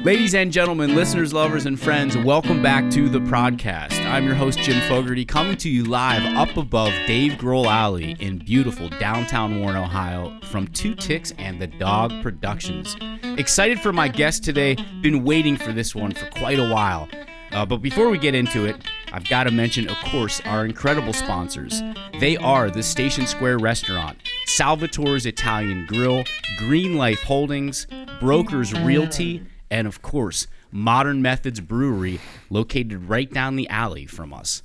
Ladies and gentlemen, listeners, lovers, and friends, welcome back to the podcast. I'm your host, Jim Fogarty, coming to you live up above Dave Grohl Alley in beautiful downtown Warren, Ohio, from Two Ticks and the Dog Productions. Excited for my guest today. Been waiting for this one for quite a while. But before we get into it, I've got to mention, of course, our incredible sponsors. They are the Station Square Restaurant, Salvatore's Italian Grill, Green Life Holdings, Brokers Realty, and of course, Modern Methods Brewery, located right down the alley from us.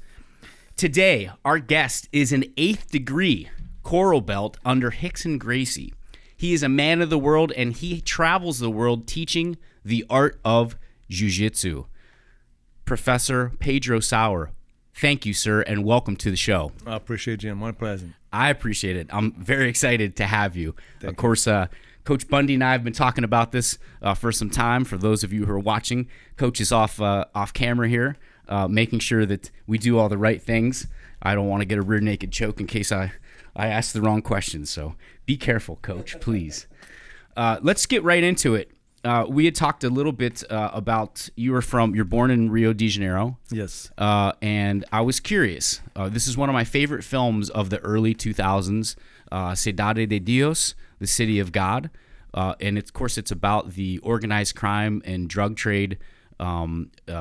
Today, our guest is an 8th degree Coral Belt under Rickson Gracie. He is a man of the world, and he travels the world teaching the art of Jiu-Jitsu. Professor Pedro Sauer, thank you, sir, and welcome to the show. I appreciate you. My pleasure. I appreciate it. I'm very excited to have you. Of course, Coach Bundy and I have been talking about this for some time. For those of you who are watching, Coach is off camera here, making sure that we do all the right things. I don't want to get a rear naked choke in case I ask the wrong questions. So be careful, Coach, please. Let's get right into it. We had talked a little bit about you're born in Rio de Janeiro. Yes. And I was curious. This is one of my favorite films of the early 2000s, Cidade de Dios, the City of God. And of course, it's about the organized crime and drug trade from a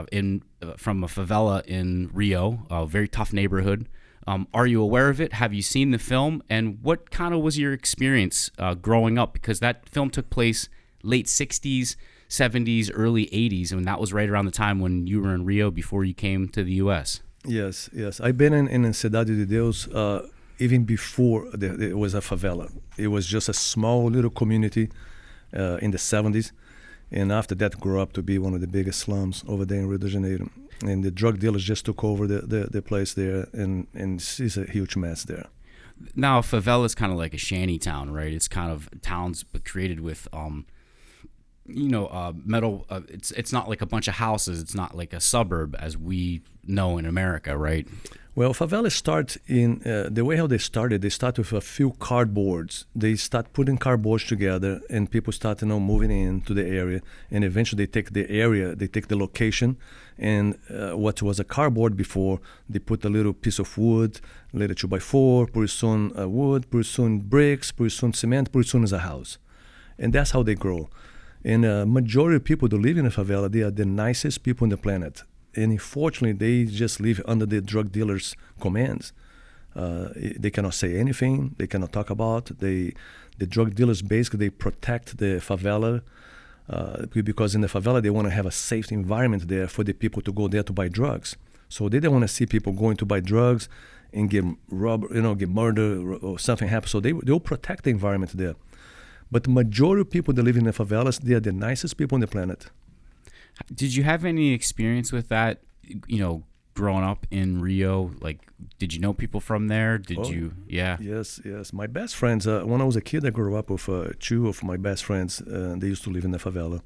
favela in Rio, a very tough neighborhood. Are you aware of it? Have you seen the film? And what kind of was your experience growing up? Because that film took place late 60s, 70s, early 80s, and that was right around the time when you were in Rio before you came to the U.S. Yes. I've been in Cidade de Deus even before it was a favela. It was just a small little community in the 70s, and after that grew up to be one of the biggest slums over there in Rio de Janeiro. And the drug dealers just took over the place there, and it's a huge mess there. Now, a favela is kind of like a shanty town, right? It's kind of towns created with metal. It's not like a bunch of houses. It's not like a suburb as we know in America, right? Well, favelas start in the way how they started. They start with a few cardboards. They start putting cardboards together, and people start moving into the area. And eventually, they take the area, they take the location, and what was a cardboard before, they put a little piece of wood, later 2x4, pretty soon wood, pretty soon bricks, pretty soon cement, pretty soon is a house, and that's how they grow. And majority of people that live in a favela, they are the nicest people on the planet. And unfortunately, they just live under the drug dealers' commands. They cannot say anything. They cannot talk about. The drug dealers basically they protect the favela because in the favela they want to have a safe environment there for the people to go there to buy drugs. So they don't want to see people going to buy drugs and get robbed, get murdered or something happen. So they'll protect the environment there. But the majority of people that live in the favelas, they are the nicest people on the planet. Did you have any experience with that, growing up in Rio? Like, did you know people from there? Yeah. Yes. My best friends, when I was a kid, I grew up with two of my best friends. They used to live in the favela.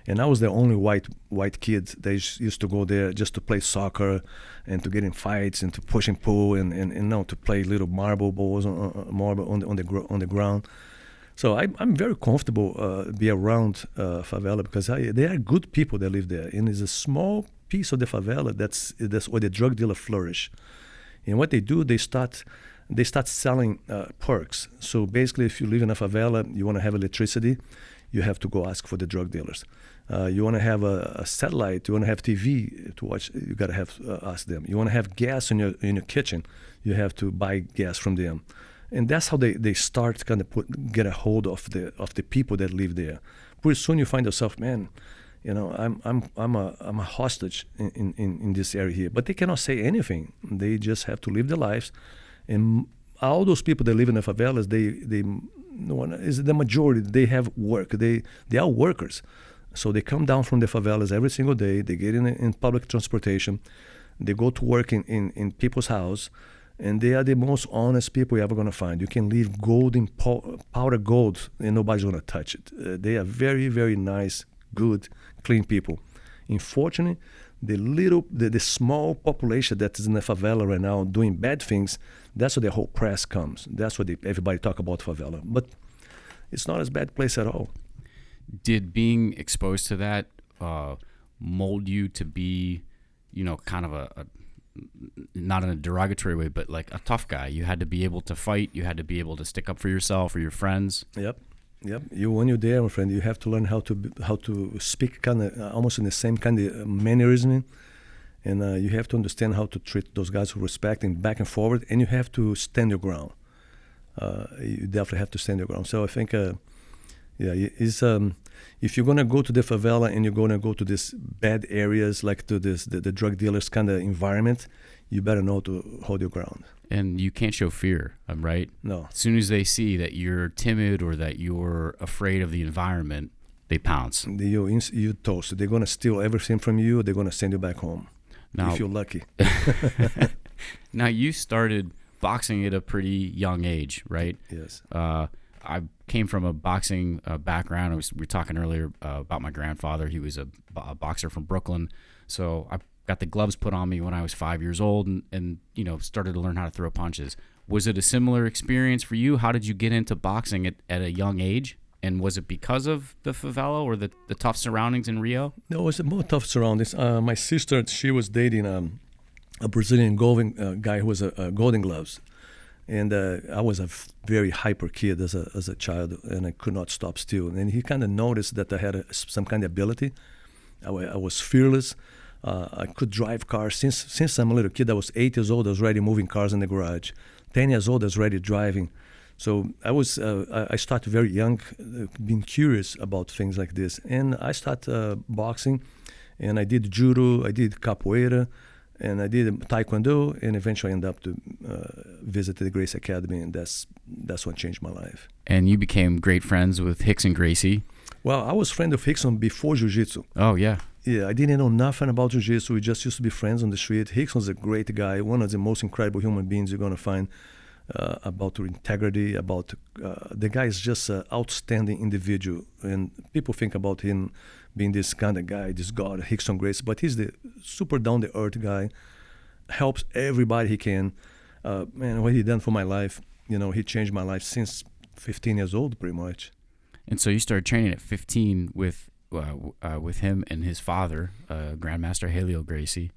And I was the only white kid. They used to go there just to play soccer and to get in fights and to push and pull and to play little marble balls on the ground. So I'm very comfortable be around favela because they are good people that live there, and it's a small piece of the favela that's where the drug dealer flourish. And what they do, they start selling perks. So basically, if you live in a favela, you want to have electricity, you have to go ask for the drug dealers. You want to have a satellite, you want to have TV to watch, you got to have ask them. You want to have gas in your kitchen, you have to buy gas from them. And that's how they start kind of get a hold of the people that live there. Pretty soon you find yourself, man, I'm a hostage in this area here. But they cannot say anything. They just have to live their lives. And all those people that live in the favelas, the majority. They have work. They are workers. So they come down from the favelas every single day. They get in public transportation. They go to work in people's house. And they are the most honest people you're ever going to find. You can leave gold in powder gold, and nobody's going to touch it. They are very, very nice, good, clean people. Unfortunately, the small population that is in the favela right now doing bad things, that's where the whole press comes. That's what everybody talk about favela. But it's not as bad place at all. Did being exposed to that mold you to be, kind of a not in a derogatory way, but like a tough guy? You had to be able to fight. You had to be able to stick up for yourself or your friends. Yep. When you're there, my friend, you have to learn how to speak kind of almost in the same kind of mannerism, and you have to understand how to treat those guys with respect and back and forward, and you have to stand your ground. You definitely have to stand your ground. So I think, if you're gonna go to the favela and you're gonna go to these bad areas, like to the drug dealers kind of environment, you better know to hold your ground. And you can't show fear, right? No. As soon as they see that you're timid or that you're afraid of the environment, they pounce. You toast. They're gonna steal everything from you. They're gonna send you back home, if you're lucky. Now, you started boxing at a pretty young age, right? Yes. I came from a boxing background. We were talking earlier about my grandfather. He was a boxer from Brooklyn. So I got the gloves put on me when I was 5 years old and started to learn how to throw punches. Was it a similar experience for you? How did you get into boxing at a young age? And was it because of the favela or the tough surroundings in Rio? No, it was more tough surroundings. My sister, she was dating a Brazilian guy who was a Golden Gloves. And I was a very hyper kid as a child, and I could not stop still. And he kind of noticed that I had some kind of ability. I was fearless. I could drive cars. Since I'm a little kid, I was 8 years old. I was already moving cars in the garage. 10 years old, I was already driving. So I started very young, being curious about things like this. And I started boxing, and I did judo, I did capoeira, and I did taekwondo, and eventually I ended up to visit the Gracie Academy, and that's what changed my life. And you became great friends with Rickson Gracie. Well, I was friend of Rickson before Jiu-Jitsu. Oh, yeah. Yeah, I didn't know nothing about Jiu-Jitsu. We just used to be friends on the street. Rickson's a great guy, one of the most incredible human beings you're going to find, about integrity, about the guy is just an outstanding individual. And people think about him being this kind of guy, this god, Rickson Gracie, but he's the super down-to-earth guy, helps everybody he can. Man, what he done for my life, he changed my life since 15 years old, pretty much. And so you started training at 15 with him and his father, Grandmaster Helio Gracie.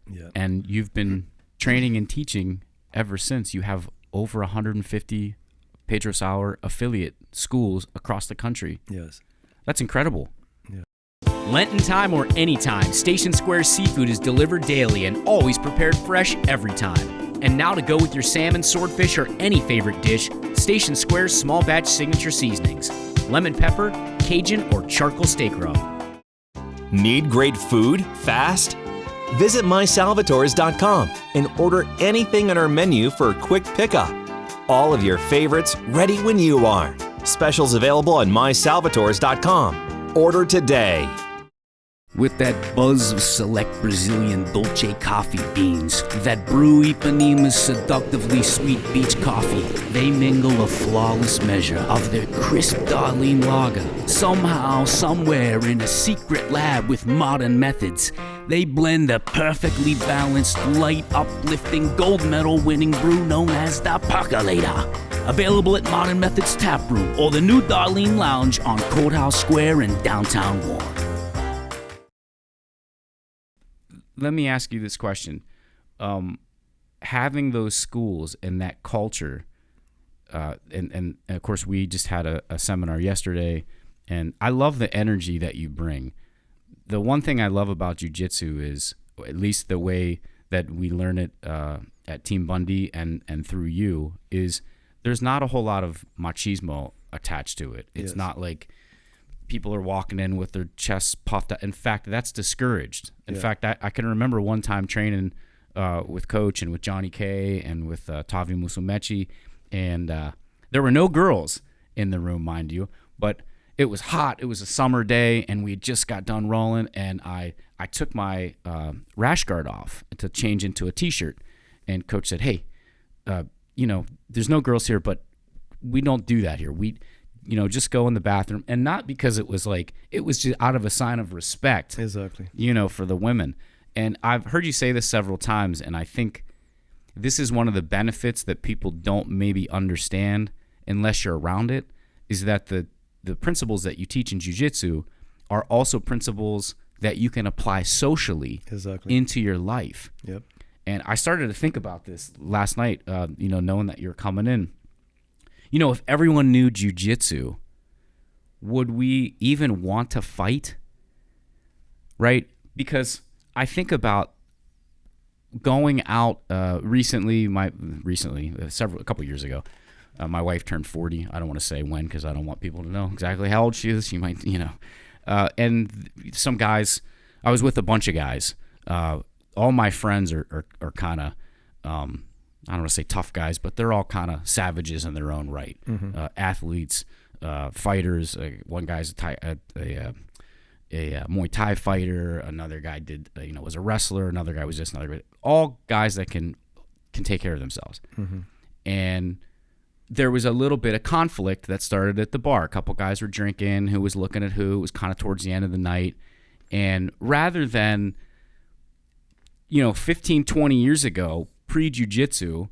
Yeah. And you've been training and teaching ever since. You have over 150 Pedro Sauer affiliate schools across the country. Yes. That's incredible. Yeah. Lenten time or anytime, Station Square Seafood is delivered daily and always prepared fresh every time. And now to go with your salmon, swordfish, or any favorite dish, Station Square's small batch signature seasonings. Lemon pepper, Cajun, or charcoal steak rub. Need great food fast? Visit mysalvatores.com and order anything on our menu for a quick pickup. All of your favorites ready when you are. Specials available on mysalvatores.com. Order today. With that buzz of select Brazilian Dolce coffee beans that brew Ipanema's seductively sweet beach coffee, they mingle a flawless measure of their crisp Darlene lager. Somehow, somewhere in a secret lab with modern methods, they blend the perfectly balanced, light, uplifting, gold medal winning brew known as the Percolator. Available at Modern Methods Tap Room or the new Darlene Lounge on Courthouse Square in downtown Warren. Let me ask you this question. Having those schools and that culture, and of course we just had a seminar yesterday, and I love the energy that you bring. The one thing I love about jiu-jitsu is, at least the way that we learn it at Team Bundy and through you, is there's not a whole lot of machismo attached to it. It's not like people are walking in with their chests puffed out. In fact, that's discouraged. In fact, I can remember one time training with Coach and with Johnny K and with Tavi Musumeci, and there were no girls in the room, mind you, but it was hot. It was a summer day, and we just got done rolling, and I took my rash guard off to change into a T-shirt, and Coach said, hey, there's no girls here, but we don't do that here. We just go in the bathroom, and not because it was just out of a sign of respect. Exactly. For the women. And I've heard you say this several times, and I think this is one of the benefits that people don't maybe understand unless you're around it, is that the principles that you teach in jiu-jitsu are also principles that you can apply socially into your life. Yep. And I started to think about this last night, knowing that you're coming in. If everyone knew jiu-jitsu, would we even want to fight? Right? Because I think about going out a couple years ago. My wife turned 40. I don't want to say when because I don't want people to know exactly how old she is. She might, and some guys, I was with a bunch of guys. All my friends are kind of, I don't want to say tough guys, but they're all kind of savages in their own right. Mm-hmm. Athletes, fighters. One guy's a Muay Thai fighter. Another guy was a wrestler. Another guy was just another guy. All guys that can take care of themselves. Mm-hmm. And there was a little bit of conflict that started at the bar. A couple guys were drinking. Who was looking at who? It was kind of towards the end of the night. And rather than, 15, 20 years ago, pre-jiu-jitsu,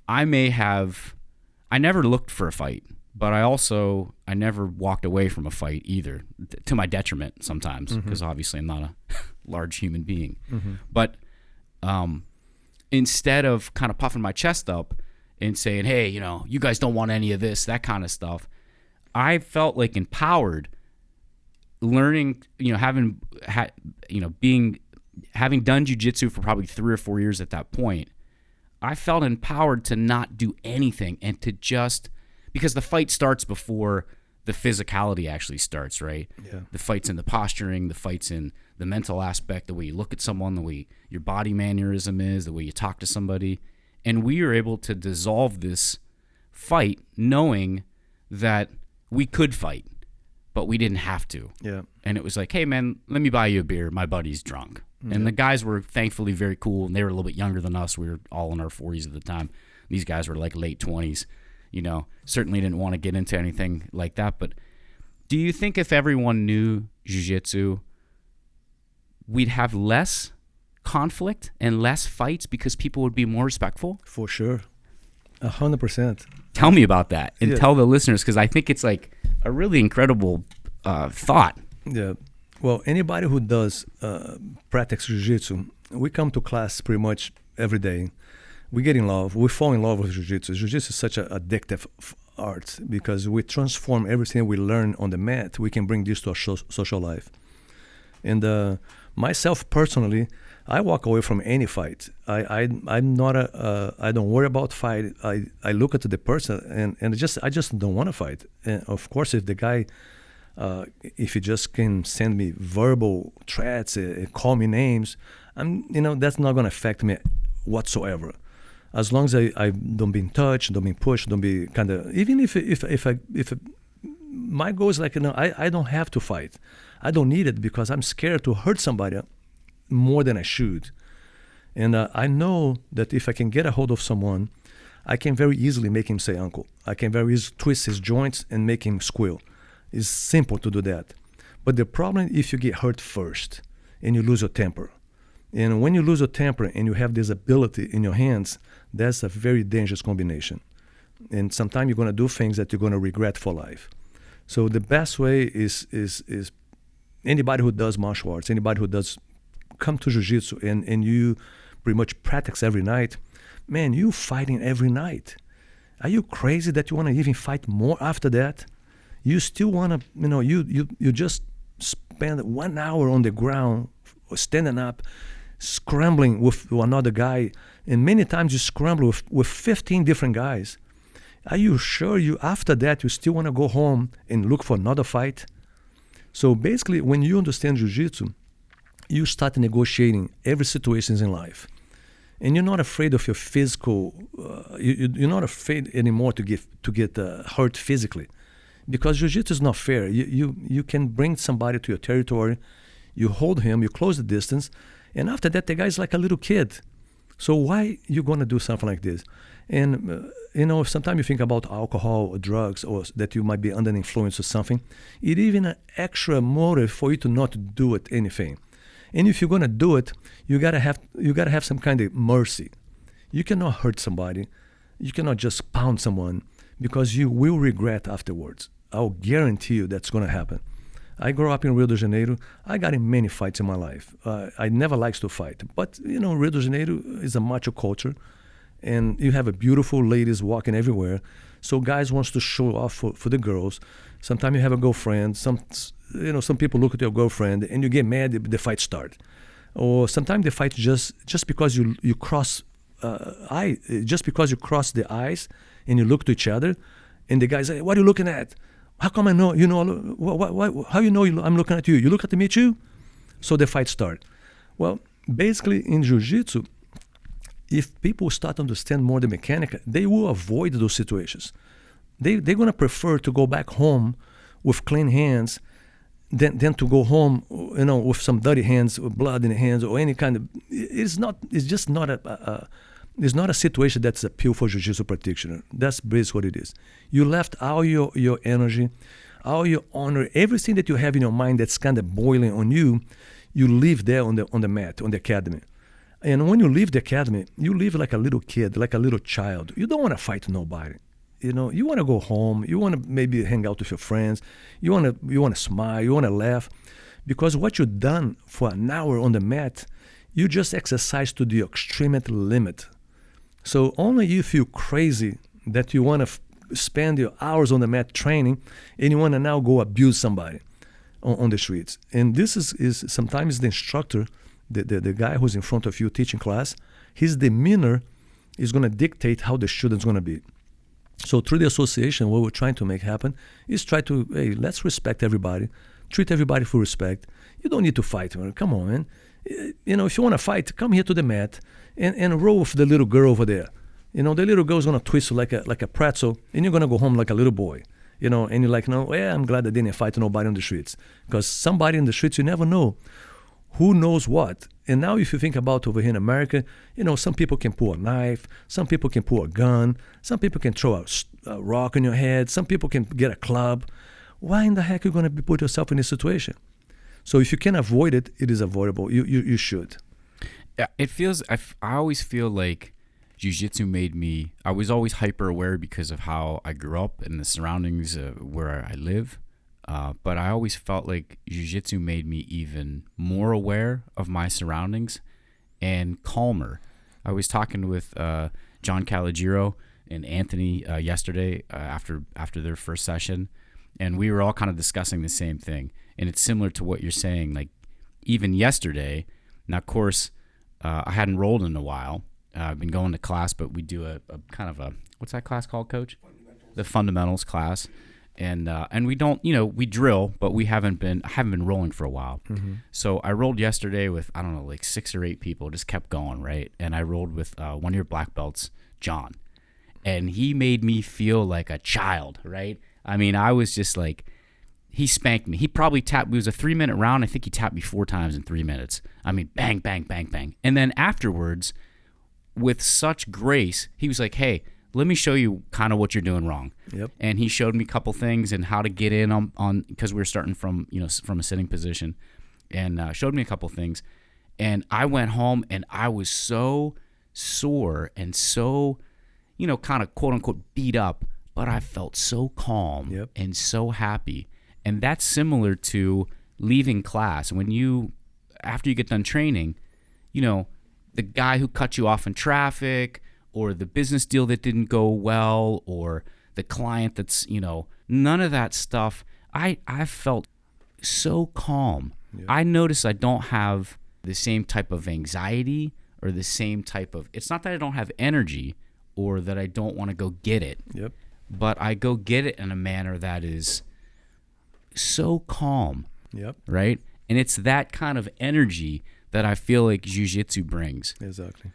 I never looked for a fight, but I never walked away from a fight either, to my detriment sometimes, because obviously I'm not a large human being. Mm-hmm. But instead of kind of puffing my chest up and saying, hey, you guys don't want any of this, that kind of stuff, I felt like empowered learning, having done jiu-jitsu for probably 3 or 4 years at that point. I felt empowered to not do anything and to just, because the fight starts before the physicality actually starts, right? Yeah. The fight's in the posturing, the fight's in the mental aspect, the way you look at someone, the way your body mannerism is, the way you talk to somebody. And we were able to dissolve this fight knowing that we could fight, but we didn't have to. Yeah. And it was like, hey, man, let me buy you a beer. My buddy's drunk. Yeah. And the guys were thankfully very cool, and they were a little bit younger than us. We were all in our 40s at the time. These guys were like late 20s. Certainly didn't want to get into anything like that. But do you think if everyone knew jiu-jitsu, we'd have less conflict and less fights because people would be more respectful? For sure. 100%. Tell me about that and tell the listeners, because I think it's like a really incredible thought. Yeah. Well, anybody who does practice jiu-jitsu, we come to class pretty much every day. We get in love. We fall in love with jiu-jitsu. Jiu-jitsu is such an addictive art because we transform everything we learn on the mat. We can bring this to our social life. And myself personally, I walk away from any fight. I'm not I don't worry about fight. I look at the person and I just don't want to fight. And of course, if the guy, if he just can send me verbal threats, call me names, that's not going to affect me whatsoever. As long as I don't be touched, don't be pushed, don't be kind of, even if my goal is like, I don't have to fight. I don't need it because I'm scared to hurt somebody more than I should. And I know that if I can get a hold of someone, I can very easily make him say uncle. I can very easily twist his joints and make him squeal. It's simple to do that. But the problem if you get hurt first and you lose your temper. And when you lose your temper and you have this ability in your hands, that's a very dangerous combination. And sometimes you're going to do things that you're going to regret for life. So the best way is anybody who does martial arts, anybody who does come to jiu-jitsu and you pretty much practice every night, man, you fighting every night. Are you crazy that you want to even fight more after that? You still want to, you just spend 1 hour on the ground, standing up, scrambling with another guy, and many times you scramble with 15 different guys. Are you sure after that you still want to go home and look for another fight? So basically, when you understand jiu-jitsu, you start negotiating every situation in life. And you're not afraid of your physical, you're not afraid anymore to get hurt physically. Because jiu-jitsu is not fair. You can bring somebody to your territory, you hold him, you close the distance, and after that, the guy's like a little kid. So why you going to do something like this? And, sometimes you think about alcohol or drugs or that you might be under the influence of something. It's even an extra motive for you to not do anything. And if you're going to do it, you gotta have some kind of mercy. You cannot hurt somebody. You cannot just pound someone because you will regret afterwards. I'll guarantee you that's going to happen. I grew up in Rio de Janeiro. I got in many fights in my life. I never liked to fight. But, Rio de Janeiro is a macho culture. And you have a beautiful ladies walking everywhere. So guys wants to show off for the girls. Sometimes you have a girlfriend. Some people look at your girlfriend and you get mad, the fight start. Or sometimes the fight just because you cross just because you cross the eyes and you look to each other, and the guy say, "What are you looking at? How come I know? How you know I'm looking at you? You look at me too?" So the fight start. Well, basically in Jiu-Jitsu, if people start to understand more the mechanic, they will avoid those situations. They're gonna prefer to go back home with clean hands than to go home, with some dirty hands or blood in the hands or any kind of. It's just not a situation that's appeal for Jiu-Jitsu practitioner. That's basically what it is. You left all your energy, all your honor, everything that you have in your mind that's kind of boiling on you. You leave there on the mat, on the academy. And when you leave the academy, you leave like a little kid, like a little child. You don't want to fight nobody. You want to go home. You want to maybe hang out with your friends. You want to smile. You want to laugh. Because what you've done for an hour on the mat, you just exercise to the extreme limit. So only you feel crazy that you want to spend your hours on the mat training and you want to now go abuse somebody on the streets. And this is sometimes the instructor, the guy who's in front of you teaching class, his demeanor is going to dictate how the student's going to be. So through the association, what we're trying to make happen is let's respect everybody, treat everybody for respect. You don't need to fight, man. Come on, man. If you want to fight, come here to the mat and roll with the little girl over there. The little girl's going to twist you like a pretzel, and you're going to go home like a little boy. And you're like, no, I'm glad I didn't fight nobody on the streets. Because somebody in the streets, you never know. Who knows what? And now if you think about over here in America, some people can pull a knife, some people can pull a gun, some people can throw a rock on your head, some people can get a club. Why in the heck are you going to put yourself in this situation? So if you can avoid it, it is avoidable. You should. Yeah, it feels, I always feel like Jiu-Jitsu made me, I was always hyper aware because of how I grew up and the surroundings where I live. But I always felt like Jiu-Jitsu made me even more aware of my surroundings and calmer. I was talking with John Calogero and Anthony yesterday after their first session, and we were all kind of discussing the same thing. And it's similar to what you're saying. Like even yesterday, now of course I hadn't rolled in a while. I've been going to class, but we do a kind of what's that class called, Coach? The fundamentals class. And we don't, we drill, but I haven't been rolling for a while. Mm-hmm. So I rolled yesterday with, I don't know, like 6 or 8 people, just kept going, right? And I rolled with one of your black belts, John. And he made me feel like a child, right? I mean, I was just like, he spanked me. He probably tapped, it was a 3-minute round. I think he tapped me 4 times in 3 minutes. I mean, bang, bang, bang, bang. And then afterwards, with such grace, he was like, hey, let me show you kind of what you're doing wrong. Yep. And he showed me a couple things and how to get in on because we were starting from a sitting position, and showed me a couple things. And I went home and I was so sore and so, kind of quote unquote beat up, but I felt so calm and so happy. And that's similar to leaving class. After you get done training, the guy who cut you off in traffic, or the business deal that didn't go well, or the client that's, none of that stuff. I felt so calm. Yeah. I notice I don't have the same type of anxiety or the same type of, it's not that I don't have energy or that I don't want to go get it, but I go get it in a manner that is so calm, right? And it's that kind of energy that I feel like Jiu-Jitsu brings. Exactly.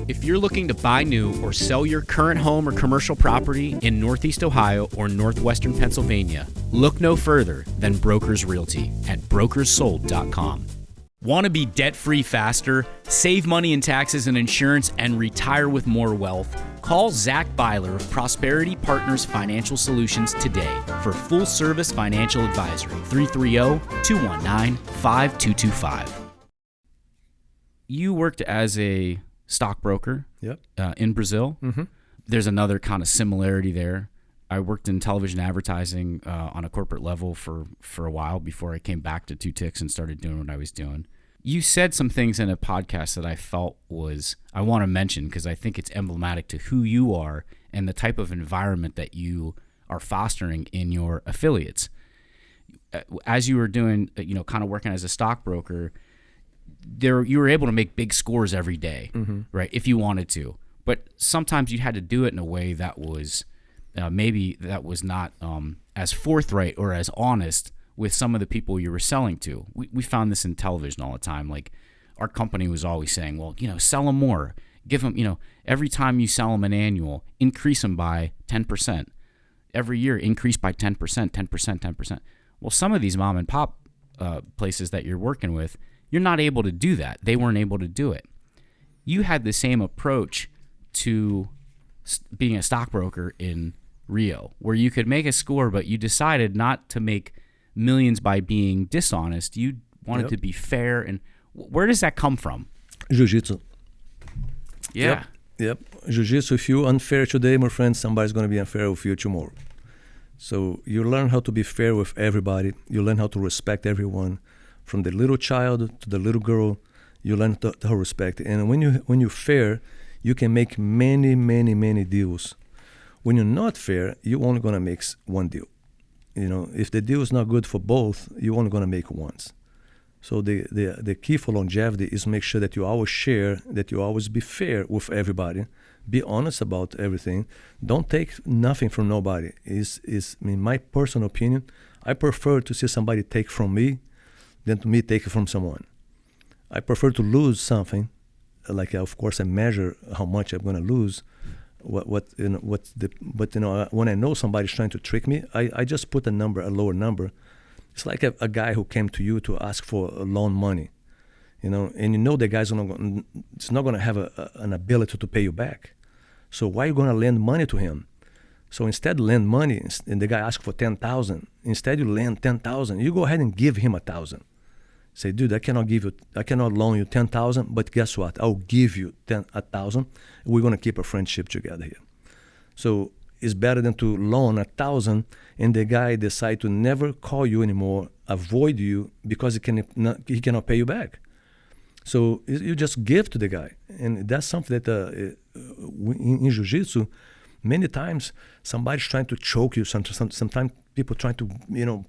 If you're looking to buy new or sell your current home or commercial property in Northeast Ohio or Northwestern Pennsylvania, look no further than Brokers Realty at brokerssold.com. Want to be debt-free faster, save money in taxes and insurance, and retire with more wealth? Call Zach Byler of Prosperity Partners Financial Solutions today for full-service financial advisory. 330-219-5225. You worked as a stockbroker in Brazil. Mm-hmm. There's another kind of similarity there. I worked in television advertising on a corporate level for a while before I came back to Two Ticks and started doing what I was doing. You said some things in a podcast that I felt I want to mention because I think it's emblematic to who you are and the type of environment that you are fostering in your affiliates. As you were doing, kind of working as a stockbroker, you were able to make big scores every day, right? If you wanted to, but sometimes you had to do it in a way that was maybe that was not as forthright or as honest with some of the people you were selling to. We found this in television all the time. Like our company was always saying, well, sell them more, give them, every time you sell them an annual, increase them by 10%. Every year, increase by 10%, 10%, 10%. Well, some of these mom and pop places that you're working with, you're not able to do that. They weren't able to do it. You had the same approach to being a stockbroker in Rio, where you could make a score, but you decided not to make millions by being dishonest. You wanted to be fair. And where does that come from? Jiu-Jitsu. Yeah. Yep. Jiu-Jitsu, if you're unfair today, my friend, somebody's going to be unfair with you tomorrow. So you learn how to be fair with everybody. You learn how to respect everyone. From the little child to the little girl, you learn to respect. And when you're fair, you can make many, many, many deals. When you're not fair, you're only going to make one deal. If the deal is not good for both, you're only going to make once. So the key for longevity is make sure that you always share, that you always be fair with everybody, be honest about everything. Don't take nothing from nobody. My personal opinion, I prefer to see somebody take from me than to me take it from someone. I prefer to lose something, of course I measure how much I'm going to lose. But when I know somebody's trying to trick me, I just put a lower number. It's like a guy who came to you to ask for loan money, and the guy's it's not going to have an ability to pay you back. So why are you going to lend money to him? So instead lend money, and the guy asks for 10,000. Instead you lend 10,000. You go ahead and give him 1,000. Say, dude, I cannot loan you 10,000, but guess what? I'll give you 1,000. We're going to keep a friendship together here. So it's better than to loan 1,000 and the guy decide to never call you anymore, avoid you because he cannot pay you back. So you just give to the guy. And that's something that in Jiu-Jitsu, many times somebody's trying to choke you. Sometimes people trying to,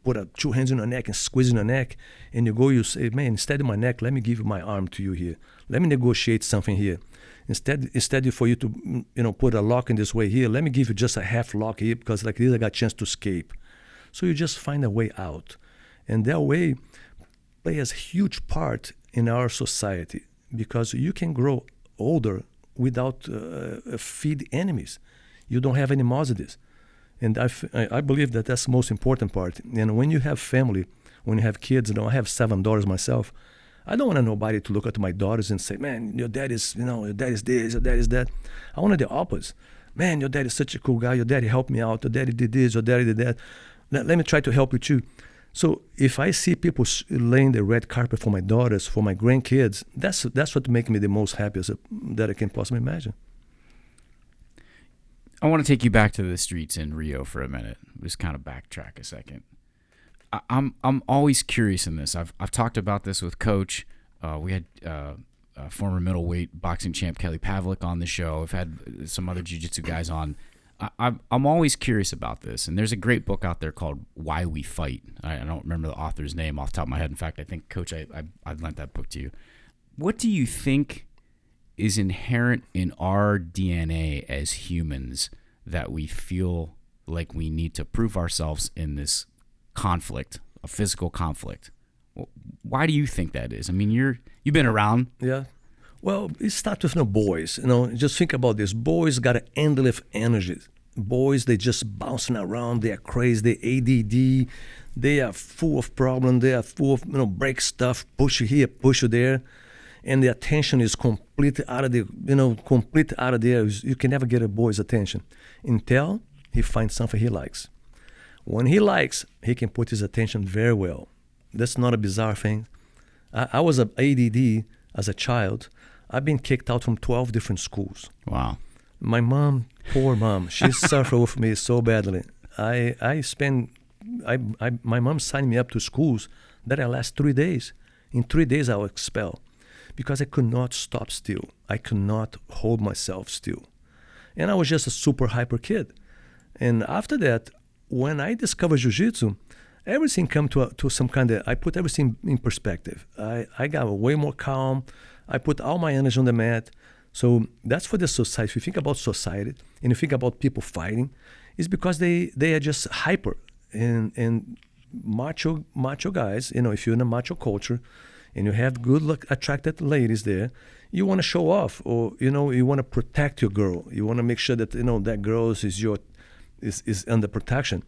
put two hands in your neck and squeeze in your neck. And you say, man, instead of my neck, let me give my arm to you here. Let me negotiate something here. Instead for you to, put a lock in this way here, let me give you just a half lock here because like this I got a chance to escape. So you just find a way out. And that way plays a huge part in our society because you can grow older without feed enemies. You don't have animosities. And I believe that that's the most important part. And when you have family, when you have kids, I have 7 daughters myself, I don't want nobody to look at my daughters and say, man, your dad is, your dad is this, your dad is that. I wanted the opposite. Man, your dad is such a cool guy. Your daddy helped me out. Your daddy did this, your daddy did that. Let me try to help you too. So if I see people laying the red carpet for my daughters, for my grandkids, that's what makes me the most happiest that I can possibly imagine. I want to take you back to the streets in Rio for a minute. Just kind of backtrack a second. I'm always curious in this. I've talked about this with Coach. We had former middleweight boxing champ Kelly Pavlik on the show. I've had some other jiu-jitsu guys on. I'm always curious about this, and there's a great book out there called Why We Fight. I don't remember the author's name off the top of my head. In fact, I think, Coach, I'd lent that book to you. What do you think is inherent in our DNA as humans that we feel like we need to prove ourselves in this conflict, a physical conflict? Why do you think that is? I mean, you've been around. Yeah. Well, it starts with boys. Just think about this. Boys got an endless energy. Boys, they just bouncing around. They are crazy. They ADD. They are full of problems. They are full of break stuff, push you here, push you there, and the attention is completely out of there. You can never get a boy's attention until he finds something he likes. When he likes, he can put his attention very well. That's not a bizarre thing. I was an ADD as a child. I've been kicked out from 12 different schools. Wow. My mom, poor mom, she suffered with me so badly. My mom signed me up to schools that I last 3 days. In 3 days, I was expelled because I could not stop still. I could not hold myself still. And I was just a super hyper kid. And after that, when I discovered Jiu-Jitsu, everything come to some kind of, I put everything in perspective. I got way more calm. I put all my energy on the mat. So that's for the society. If you think about society and you think about people fighting, it's because they are just hyper and macho guys. If you're in a macho culture and you have good attracted ladies there, you want to show off, or you want to protect your girl. You want to make sure that that girl is under protection.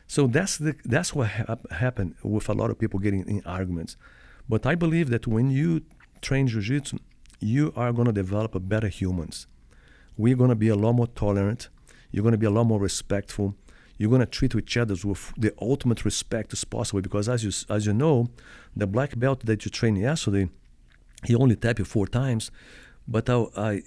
So that's what happened with a lot of people getting in arguments. But I believe that when you train Jiu-Jitsu, you are going to develop better humans. We're going to be a lot more tolerant. You're going to be a lot more respectful. You're going to treat each other with the ultimate respect as possible. Because as you know, the black belt that you trained yesterday, he only tapped you 4 times. But I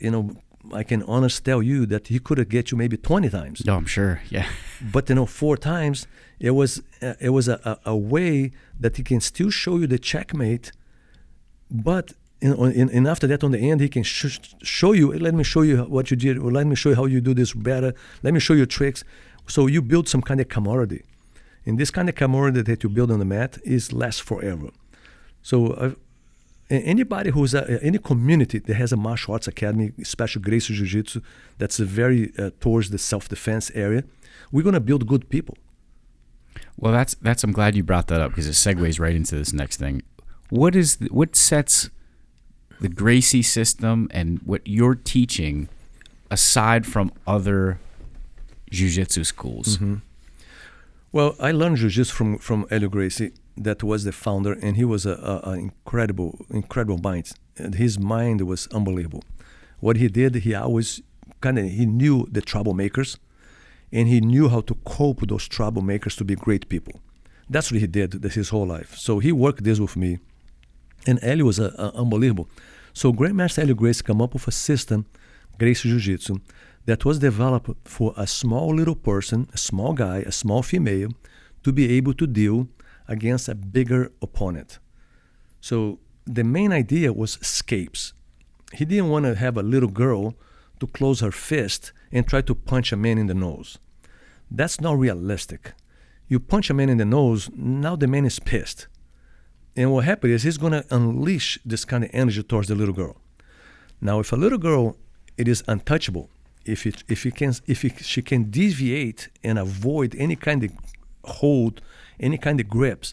can honestly tell you that he could have get you maybe 20 times. No, I'm sure. Yeah. But 4 times, it was a way that he can still show you the checkmate, but and after that, on the end, he can show you. Let me show you what you did, or let me show you how you do this better. Let me show you tricks. So you build some kind of camaraderie, and this kind of camaraderie that you build on the mat lasts forever. So anybody who's any community that has a martial arts academy, especially Gracie Jiu-Jitsu, that's very towards the self-defense area, we're going to build good people. Well, that's. I'm glad you brought that up because it segues right into this next thing. What sets the Gracie system and what you're teaching aside from other Jiu-Jitsu schools? Mm-hmm. Well, I learned Jiu-Jitsu from Pedro Gracie, that was the founder, and he was an incredible mind. And his mind was unbelievable. What he did, he always he knew the troublemakers, and he knew how to cope with those troublemakers to be great people. That's what he did his whole life. So he worked this with me. And Elio was unbelievable. So Grandmaster Elio Gracie came up with a system, Gracie Jiu-Jitsu, that was developed for a small little person, a small guy, a small female, to be able to deal against a bigger opponent. So the main idea was escapes. He didn't want to have a little girl to close her fist and try to punch a man in the nose. That's not realistic. You punch a man in the nose, now the man is pissed. And what happened is he's going to unleash this kind of energy towards the little girl. Now, if a little girl, it is untouchable. If she can deviate and avoid any kind of hold, any kind of grips,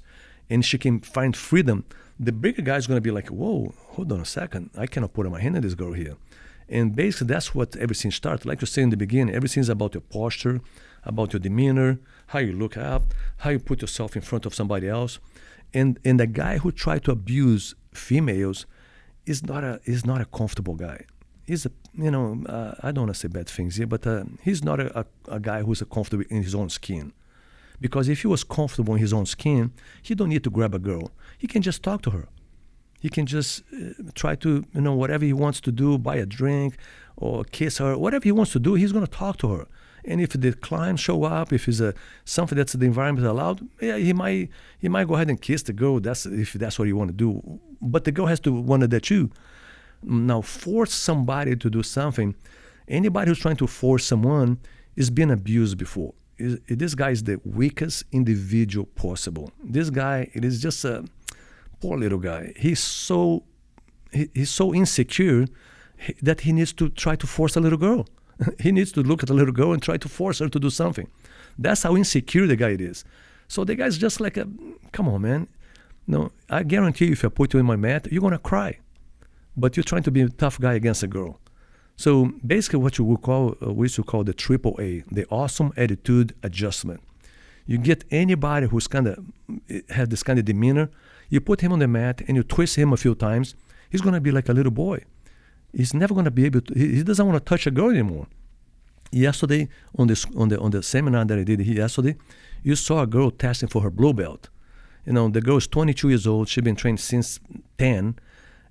and she can find freedom, the bigger guy is going to be like, whoa, hold on a second. I cannot put my hand on this girl here. And basically, that's what everything starts. Like you say in the beginning, everything's about your posture, about your demeanor, how you look up, how you put yourself in front of somebody else. And the guy who tried to abuse females is not a comfortable guy. He's I don't want to say bad things here, but he's not a guy who's comfortable in his own skin. Because if he was comfortable in his own skin, he don't need to grab a girl. He can just talk to her. He can just try to, whatever he wants to do, buy a drink or kiss her, whatever he wants to do, he's going to talk to her. And if the clients show up, if it's something that's the environment allowed, yeah, he might go ahead and kiss the girl. If that's what you want to do. But the girl has to want that too. Now, force somebody to do something. Anybody who's trying to force someone is being abused before. This guy is the weakest individual possible. This guy, it is just a poor little guy. He's so insecure that he needs to try to force a little girl. He needs to look at a little girl and try to force her to do something. That's how insecure the guy is. So the guy's just like, come on, man. No, I guarantee you, if I put you in my mat, you're going to cry. But you're trying to be a tough guy against a girl. So basically what we used to call the AAA, the awesome attitude adjustment. You get anybody who's has this kind of demeanor, you put him on the mat and you twist him a few times, he's going to be like a little boy. He's never going to be able to, he doesn't want to touch a girl anymore. Yesterday, on the seminar that I did yesterday, you saw a girl testing for her blue belt. The girl is 22 years old. She's been trained since 10.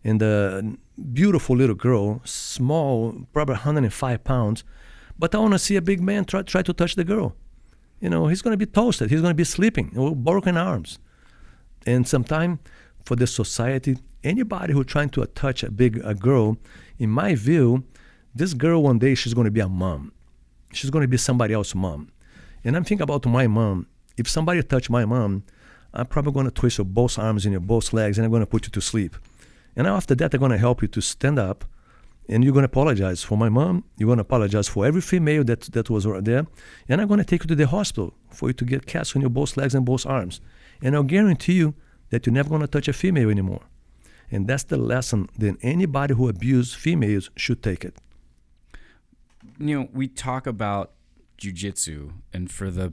And beautiful little girl, small, probably 105 pounds, but I want to see a big man try to touch the girl. He's going to be toasted. He's going to be sleeping with broken arms. And sometimes for the society, anybody who's trying to touch a girl, in my view, this girl one day, she's going to be a mom. She's going to be somebody else's mom. And I'm thinking about my mom. If somebody touch my mom, I'm probably going to twist your both arms and your both legs, and I'm going to put you to sleep. And after that, I'm going to help you to stand up, and you're going to apologize for my mom. You're going to apologize for every female that was right there, and I'm going to take you to the hospital for you to get casts on your both legs and both arms. And I'll guarantee you that you're never going to touch a female anymore. And that's the lesson that anybody who abuses females should take it. We talk about jiu-jitsu, and for the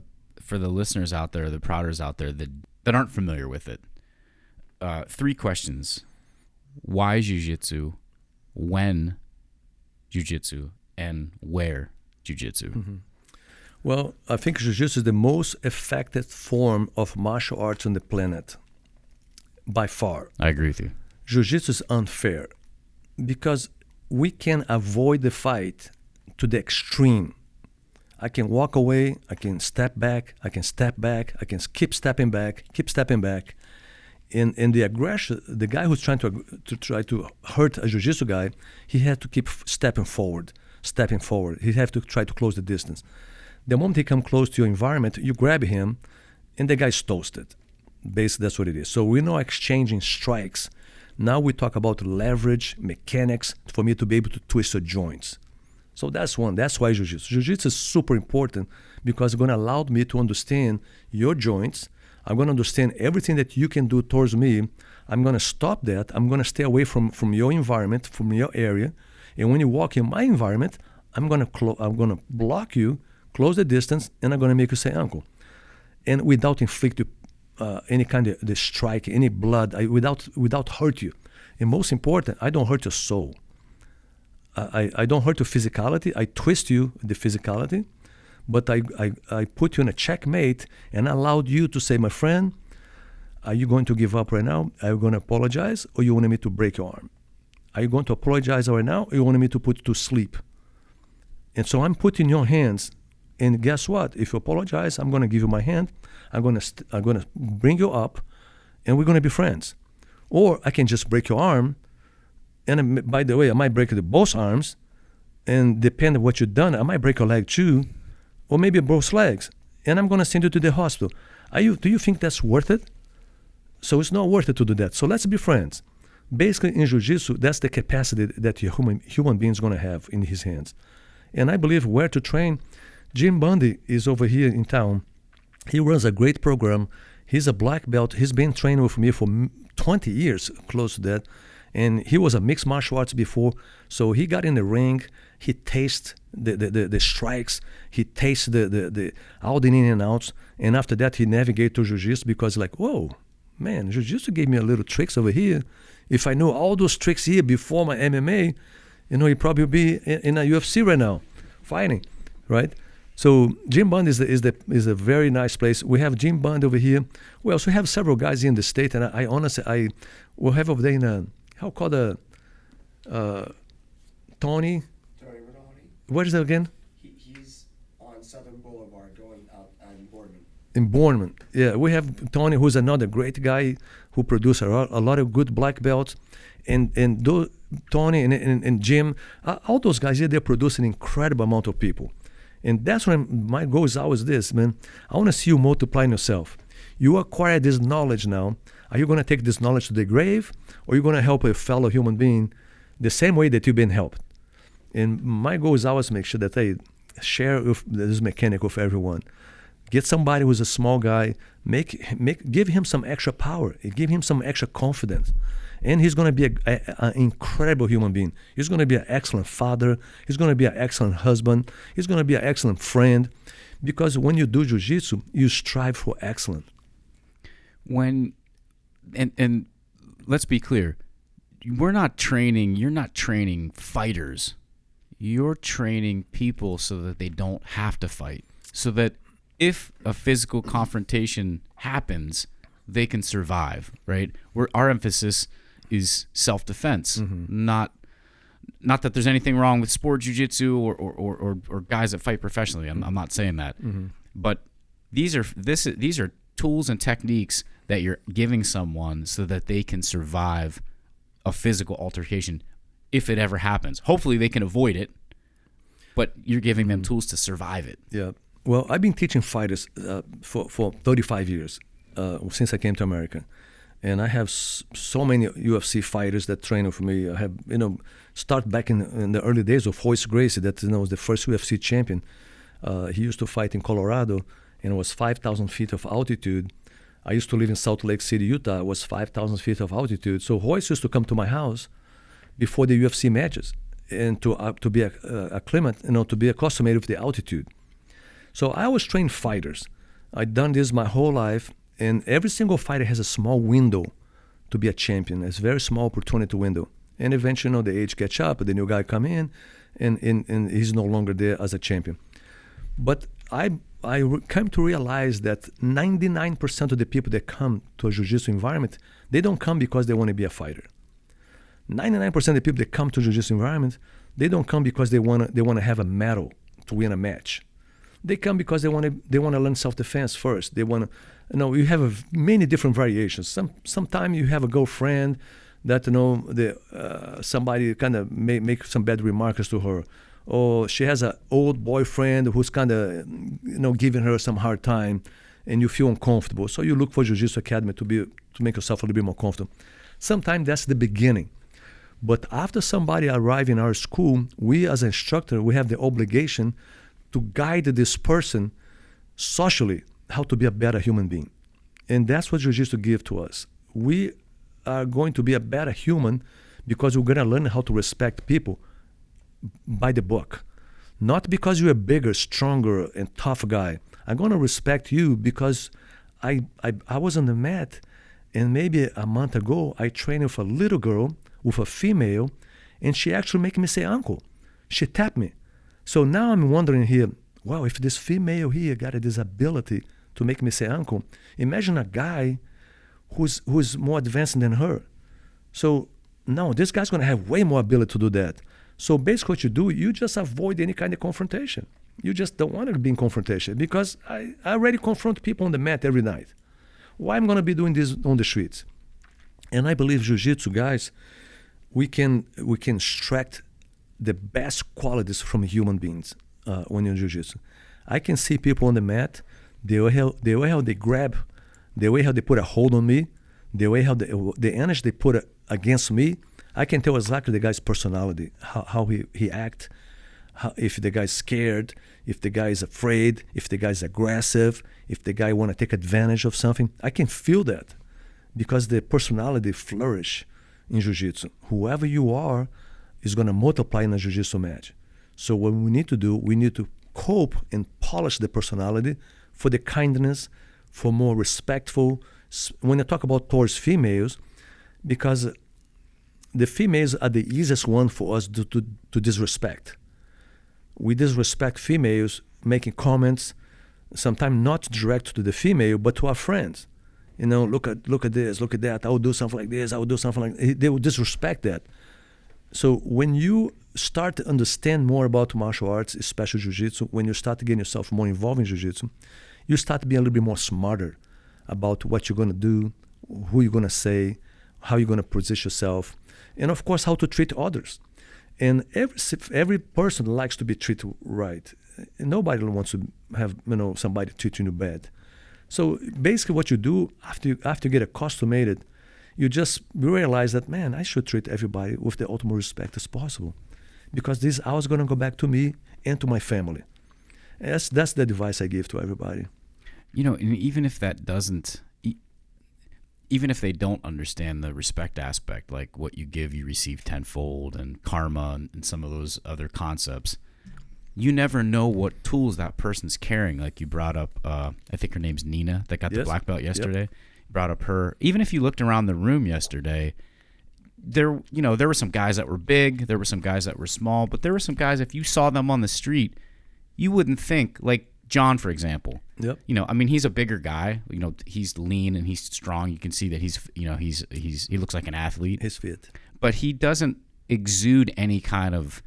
listeners out there, the prouders out there that aren't familiar with it, 3 questions. Why jiu-jitsu? When jiu-jitsu? And where jiu-jitsu? Mm-hmm. Well, I think jiu-jitsu is the most effective form of martial arts on the planet, by far. I agree with you. Jiu-jitsu is unfair because we can avoid the fight to the extreme. I can walk away, I can step back, I can step back, I can keep stepping back. And the aggression, the guy who's trying to hurt a jiu-jitsu guy, he had to keep stepping forward. He had to try to close the distance. The moment he comes close to your environment, you grab him, and the guy's toasted. Basically, that's what it is. So we're not exchanging strikes. Now we talk about leverage, mechanics, for me to be able to twist your joints. So that's one. That's why jiu-jitsu. Jiu-jitsu is super important because it's going to allow me to understand your joints. I'm going to understand everything that you can do towards me. I'm going to stop that. I'm going to stay away from your environment, from your area. And when you walk in my environment, I'm going to block you, close the distance, and I'm going to make you say uncle. And without inflicting any kind of the strike, any blood, without hurt you. And most important, I don't hurt your soul. I don't hurt your physicality. I twist you, the physicality, but I put you in a checkmate and allowed you to say, my friend, are you going to give up right now? Are you going to apologize, or you want me to break your arm? Are you going to apologize right now, or you want me to put you to sleep? And so I'm putting your hands, and guess what? If you apologize, I'm going to give you my hand. I'm going to bring you up, and we're going to be friends. Or I can just break your arm. And by the way, I might break both arms, and depending on what you've done, I might break a leg too, or maybe both legs, and I'm going to send you to the hospital. Do you think that's worth it? So it's not worth it to do that. So let's be friends. Basically, in jiu-jitsu, that's the capacity that your human being is going to have in his hands. And I believe where to train. Jim Bundy is over here in town. He runs a great program. He's a black belt. He's been training with me for 20 years, close to that. And he was a mixed martial arts before, so he got in the ring. He tasted the strikes. He tasted the all the in and outs. And after that, he navigated to jiu-jitsu because like, whoa, man, jiu-jitsu gave me a little tricks over here. If I knew all those tricks here before my MMA, he'd probably be in a UFC right now, fighting, right? So Jim Bundy is a very nice place. We have Jim Bundy over here. We also have several guys in the state, and I honestly, will have over there in a, how called Tony? Where is that again? He's on Southern Boulevard going out in Boardman. In Boardman, yeah. We have Tony, who's another great guy who produces a lot of good black belts. And Tony and Jim, all those guys here, they're producing an incredible amount of people. And that's when my goal is always this, man. I want to see you multiplying yourself. You acquire this knowledge now. Are you going to take this knowledge to the grave, or are you going to help a fellow human being the same way that you've been helped? And my goal is always make sure that I share this mechanic with everyone. Get somebody who's a small guy, give him some extra power, give him some extra confidence. And he's going to be an incredible human being. He's going to be an excellent father. He's going to be an excellent husband. He's going to be an excellent friend. Because when you do jiu-jitsu, you strive for excellence. And let's be clear, you're not training fighters. You're training people so that they don't have to fight. So that if a physical confrontation happens, they can survive, right? Our emphasis is self-defense, not not that there's anything wrong with sport jiu-jitsu or guys that fight professionally. I'm not saying that. But these are tools and techniques that you're giving someone so that they can survive a physical altercation if it ever happens. Hopefully they can avoid it, but you're giving them tools to survive it. Yeah. Well, I've been teaching fighters for 35 years since I came to America. And I have so many UFC fighters that train with me. I have, start back in the early days of Rickson Gracie, that was the first UFC champion. He used to fight in Colorado, and it was 5,000 feet of altitude. I used to live in Salt Lake City, Utah. It was 5,000 feet of altitude. So Royce used to come to my house before the UFC matches, and to be acclimated, to be accustomed with the altitude. So I always train fighters. I've done this my whole life, and every single fighter has a small window to be a champion. It's a very small opportunity window. And eventually, the age catch up, the new guy come in, and he's no longer there as a champion. But I came to realize that 99% of the people that come to a jiu-jitsu environment, they don't come because they want to be a fighter. 99% of the people that come to a jiu-jitsu environment, they don't come because they want to have a medal to win a match. They come because they want to learn self-defense first. They want to, you have many different variations. Sometimes you have a girlfriend that somebody kind of make some bad remarks to her, or she has an old boyfriend who's kind of giving her some hard time, and you feel uncomfortable. So you look for Jiu-Jitsu Academy to make yourself a little bit more comfortable. Sometimes that's the beginning. But after somebody arrives in our school, we as an instructor, we have the obligation to guide this person socially how to be a better human being. And that's what Jiu-Jitsu gives to us. We are going to be a better human because we're going to learn how to respect people by the book. Not because you're a bigger, stronger, and tough guy. I'm going to respect you because I was on the mat, and maybe a month ago, I trained with a little girl, with a female, and she actually made me say uncle. She tapped me. So now I'm wondering here, wow, if this female here got this ability to make me say uncle, imagine a guy who's more advanced than her. So no, this guy's going to have way more ability to do that. So basically what you do, you just avoid any kind of confrontation. You just don't want to be in confrontation because I already confront people on the mat every night. Why am I going to be doing this on the streets? And I believe Jiu-Jitsu, guys, we can extract the best qualities from human beings when you're in Jiu-Jitsu. I can see people on the mat, the way how they grab, the way how they put a hold on me, the way how the energy they put against me. I can tell exactly the guy's personality, how he acts, if the guy's scared, if the guy is afraid, if the guy's aggressive, if the guy want to take advantage of something. I can feel that because the personality flourish in Jiu-Jitsu. Whoever you are is going to multiply in a Jiu-Jitsu match. So what we need to do, we need to cope and polish the personality for the kindness, for more respectful. When I talk about towards females, because the females are the easiest one for us to disrespect. We disrespect females making comments, sometimes not direct to the female, but to our friends. Look at this, look at that. I will do something like this. I will do something like that. They will disrespect that. So when you start to understand more about martial arts, especially Jiu-Jitsu, when you start to get yourself more involved in Jiu-Jitsu, you start to be a little bit more smarter about what you're going to do, who you're going to say, how you're going to position yourself, and of course, how to treat others. And every person likes to be treated right. And nobody wants to have somebody treating you bad. So basically what you do after you get accustomed, you just realize that, man, I should treat everybody with the ultimate respect as possible. Because this is always going to go back to me and to my family. That's the advice I give to everybody. And even if that doesn't, even if they don't understand the respect aspect, like what you give, you receive tenfold, and karma and some of those other concepts, you never know what tools that person's carrying. Like you brought up, I think her name's Nina, that got the black belt yesterday. Yep. Brought up her. Even if you looked around the room yesterday, there were some guys that were big, there were some guys that were small, but there were some guys, if you saw them on the street, you wouldn't think, like John, for example. Yep. He's a bigger guy. He's lean and he's strong. You can see that he looks like an athlete. He's fit. But he doesn't exude any kind of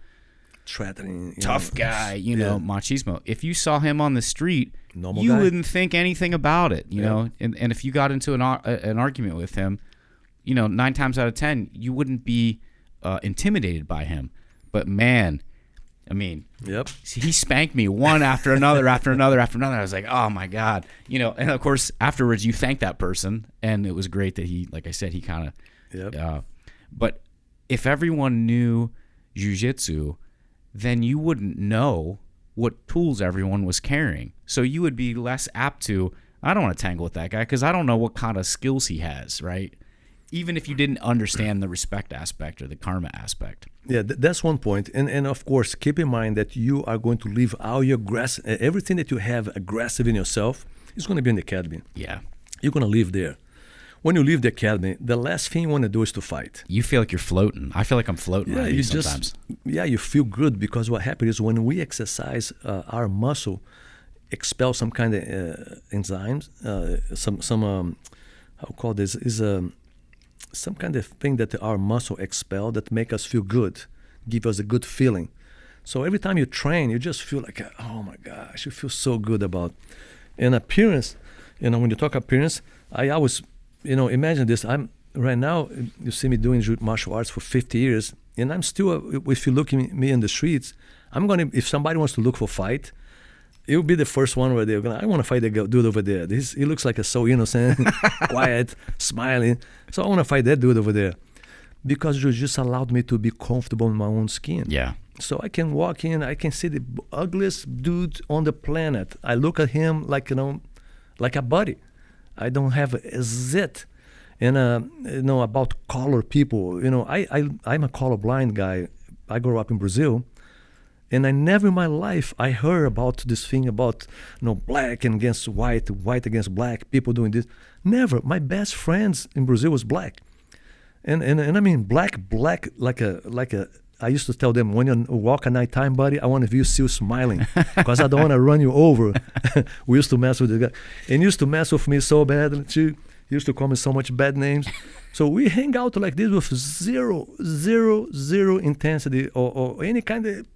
threatening, tough guy, machismo. If you saw him on the street, Normal you guy. wouldn't think anything about it, you know. And if you got into an argument with him, 9 times out of 10, you wouldn't be intimidated by him. But man, I mean, he spanked me one after another, after another, after another. I was like, oh my God, And of course, afterwards, you thank that person, and it was great that he, like I said, he kind of. But if everyone knew jiu-jitsu, then you wouldn't know what tools everyone was carrying. So you would be less apt to, I don't want to tangle with that guy because I don't know what kind of skills he has, right? Even if you didn't understand the respect aspect or the karma aspect. Yeah, that's one point. And of course, keep in mind that you are going to leave all your everything that you have aggressive in yourself is going to be in the academy. Yeah. You're going to live there. When you leave the academy, the last thing you want to do is to fight. You feel like you're floating. I feel like I'm floating around you sometimes. You feel good because what happens is when we exercise, our muscle expels some kind of enzymes, how call this, is some kind of thing that our muscle expel that make us feel good, give us a good feeling. So every time you train, you just feel like, oh my gosh, you feel so good about. And appearance, when you talk appearance, I always, imagine this. I'm right now, you see me doing martial arts for 50 years, and I'm still, if you look at me in the streets, if somebody wants to look for fight, it will be the first one where I want to fight the dude over there. He looks like so innocent, quiet, smiling. So I want to fight that dude over there. Because jiu-jitsu allowed me to be comfortable in my own skin. Yeah. So I can walk in, I can see the ugliest dude on the planet. I look at him like, like a buddy. I don't have a zit. And, about color people, I'm a colorblind guy. I grew up in Brazil. And I never in my life, I heard about this thing about, black against white, white against black, people doing this. Never. My best friends in Brazil was black. And I mean black, like a. I used to tell them, when you walk at nighttime, buddy, I want to you still smiling because I don't want to run you over. We used to mess with the guy. And he used to mess with me so bad too. He used to call me so much bad names. So we hang out like this with zero intensity or any kind of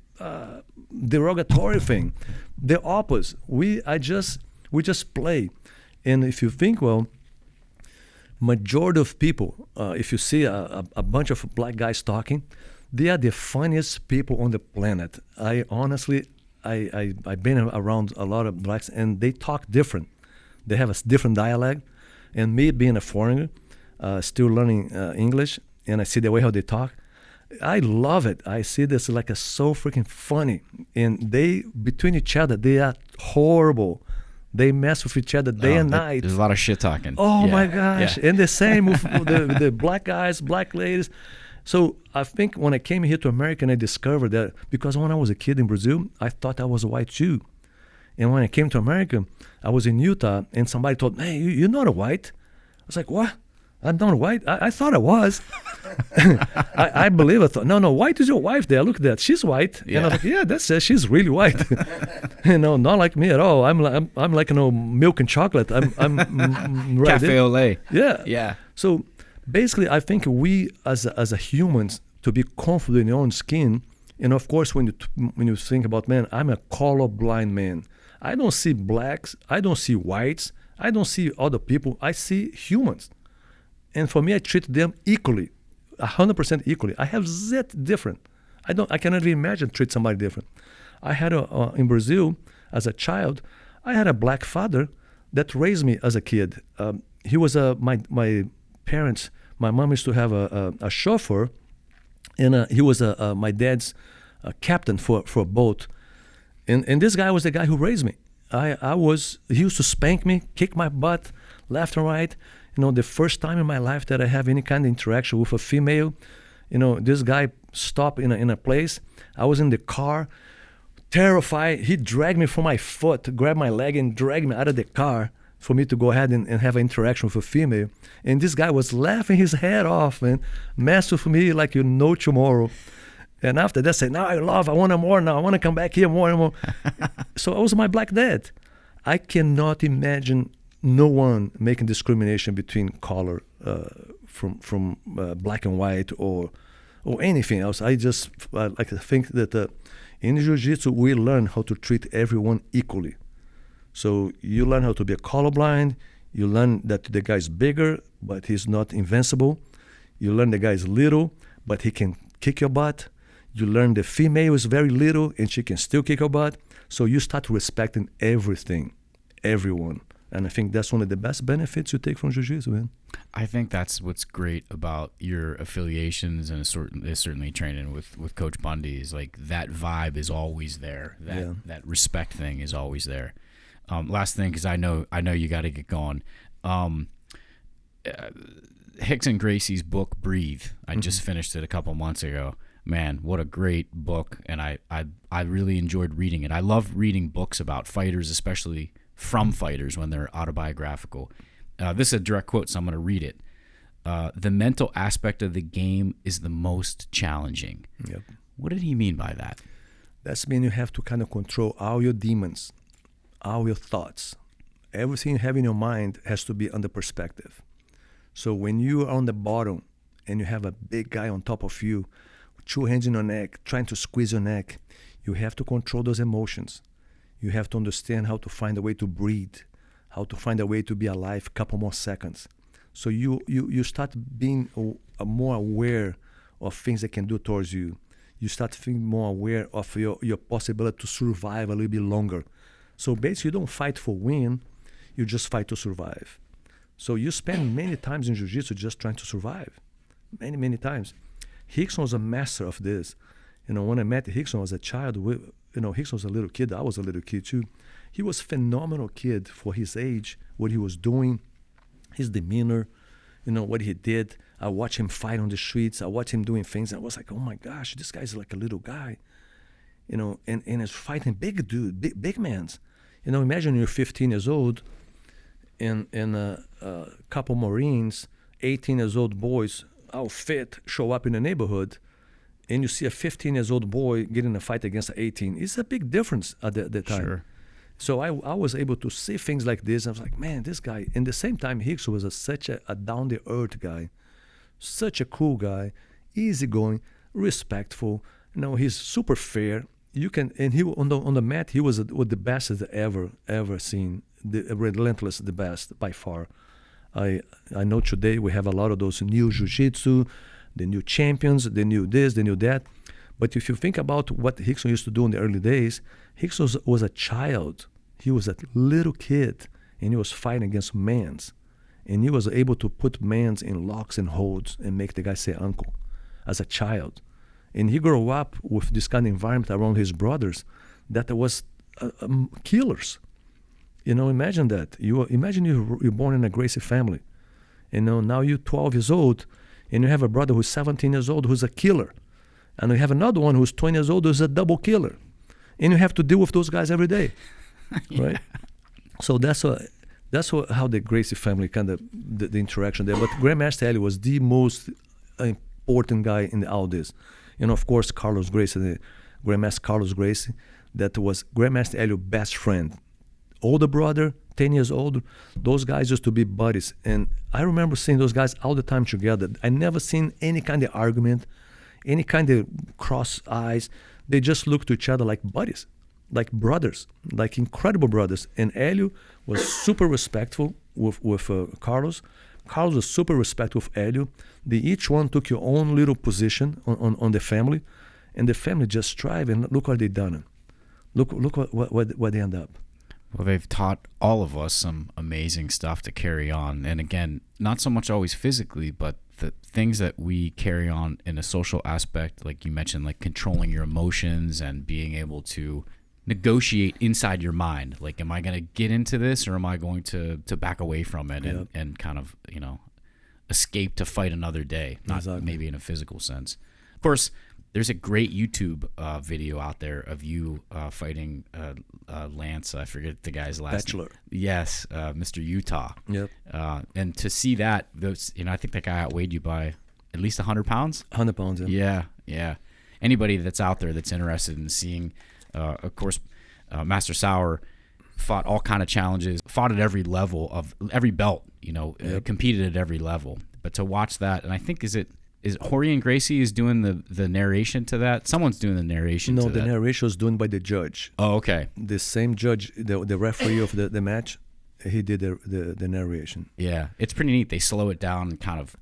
derogatory thing. The opposite. We just play. And if you think, majority of people, if you see a bunch of black guys talking, they are the funniest people on the planet. I honestly, I've been around a lot of blacks, and they talk different. They have a different dialect. And me being a foreigner, still learning English, and I see the way how they talk, I love it. I see this like so freaking funny. And they, between each other, they are horrible. They mess with each other day and night. There's a lot of shit talking. Oh my gosh. Yeah. And the same with the black guys, black ladies. So I think when I came here to America, and I discovered that, because when I was a kid in Brazil, I thought I was a white Jew. And when I came to America, I was in Utah, and somebody told me, hey, you're not a white. I was like, what? I'm not white? I thought I was. I believe I thought, no, white is your wife there. Look at that. She's white. Yeah. And I was like, yeah, that's it. She's really white. Not like me at all. I'm like, milk and chocolate. I'm right Cafe au lait. Yeah. Yeah. So basically, I think we as a humans, to be comfortable in your own skin, and of course, when you think about, man, I'm a colorblind man. I don't see blacks. I don't see whites. I don't see other people. I see humans. And for me, I treat them equally, 100% equally. I have zit different. I cannot even imagine treat somebody different. I had in Brazil, as a child, I had a black father that raised me as a kid. He was my parents. My mom used to have a chauffeur, and he was my dad's captain for a boat. And this guy was the guy who raised me. He used to spank me, kick my butt, left and right. The first time in my life that I have any kind of interaction with a female, this guy stopped in a place. I was in the car, terrified. He dragged me from my foot, grabbed my leg and dragged me out of the car for me to go ahead and have an interaction with a female. And this guy was laughing his head off, man, messed with me like no tomorrow. And after that, said, now I want more now. I want to come back here more and more. So I was my black dad. I cannot imagine no one making discrimination between color from black and white or or anything else. I just like to think that in Jiu-Jitsu, we learn how to treat everyone equally. So you learn how to be colorblind. You learn that the guy's bigger, but he's not invincible. You learn the guy's little, but he can kick your butt. You learn the female is very little, and she can still kick your butt. So you start respecting everything, everyone. And I think that's one of the best benefits you take from Jiu-Jitsu, man. I think that's what's great about your affiliations and certainly training with Coach Bundy is like that vibe is always there. That respect thing is always there. Last thing, because I know you got to get going. Rickson Gracie's book, Breathe. I just finished it a couple months ago. Man, what a great book, and I really enjoyed reading it. I love reading books about fighters, especially from fighters when they're autobiographical. This is a direct quote, so I'm going to read it. The mental aspect of the game is the most challenging. Yep. What did he mean by that? That's mean you have to kind of control all your demons, all your thoughts. Everything you have in your mind has to be under perspective. So when you are on the bottom and you have a big guy on top of you, 2 hands in your neck, trying to squeeze your neck, you have to control those emotions. You have to understand how to find a way to breathe, how to find a way to be alive a couple more seconds. So you start being more aware of things that can do towards you. You start being more aware of your possibility to survive a little bit longer. So basically, you don't fight for win, you just fight to survive. So you spend many times in Jiu-Jitsu just trying to survive. Many, many times. Rickson was a master of this. When I met Rickson as a child, Rickson was a little kid. I was a little kid too. He was a phenomenal kid for his age, what he was doing, his demeanor, what he did. I watched him fight on the streets. I watched him doing things. And I was like, oh my gosh, this guy's like a little guy. And he's fighting big dude, big mans. Imagine you're 15 years old and a couple Marines, 18 years old boys, all fit, show up in the neighborhood, and you see a 15 years old boy getting a fight against an 18. It's a big difference at the time. Sure. So I was able to see things like this. I was like, man, this guy. In the same time, Rickson was such a down-the-earth guy, such a cool guy, easygoing, respectful. He's super fair. And he on the mat, he was the best I've ever seen. The relentless, the best by far. I know today we have a lot of those new jiu-jitsu, the new champions, the new this, the new that. But if you think about what Rickson used to do in the early days, Rickson was a child. He was a little kid, and he was fighting against mans. And he was able to put mans in locks and holds and make the guy say uncle as a child. And he grew up with this kind of environment around his brothers that was killers. Imagine that. Imagine you're born in a Gracie family. Now you're 12 years old, and you have a brother who's 17 years old who's a killer. And you have another one who's 20 years old who's a double killer. And you have to deal with those guys every day, right? So that's how the Gracie family kind of, the interaction there. But Grandmaster Helio was the most important guy in all this. Of course, Carlos Gracie, Grandmaster Carlos Gracie, that was Grandmaster Helio's best friend. Older brother, 10 years old, those guys used to be buddies. And I remember seeing those guys all the time together. I never seen any kind of argument, any kind of cross eyes. They just looked to each other like buddies, like brothers, like incredible brothers. And Helio was super respectful with Carlos. Carlos was super respectful of Helio. They each one took your own little position on the family. And the family just thrived, and look what they done. Look what they end up. Well, they've taught all of us some amazing stuff to carry on. And again, not so much always physically, but the things that we carry on in a social aspect, like you mentioned, like controlling your emotions and being able to negotiate inside your mind. Like, am I going to get into this, or am I going to back away from it and kind of, escape to fight another day, not maybe in a physical sense. Of course, there's a great YouTube video out there of you fighting Lance. I forget the guy's last Bachelor. name. Yes, Mr. Utah. Yep. And to see that, I think that guy outweighed you by at least 100 pounds. 100 pounds. Yeah. Anybody that's out there that's interested in seeing, of course, Master Sauer fought all kind of challenges, fought at every level of every belt. Competed at every level. But to watch that, and I think is Rickson Gracie is doing the narration to that? Someone's doing the narration No, to the that. narration was done by the judge. Oh, okay. The same judge, the referee of the match, he did the narration. Yeah, it's pretty neat. They slow it down and kind of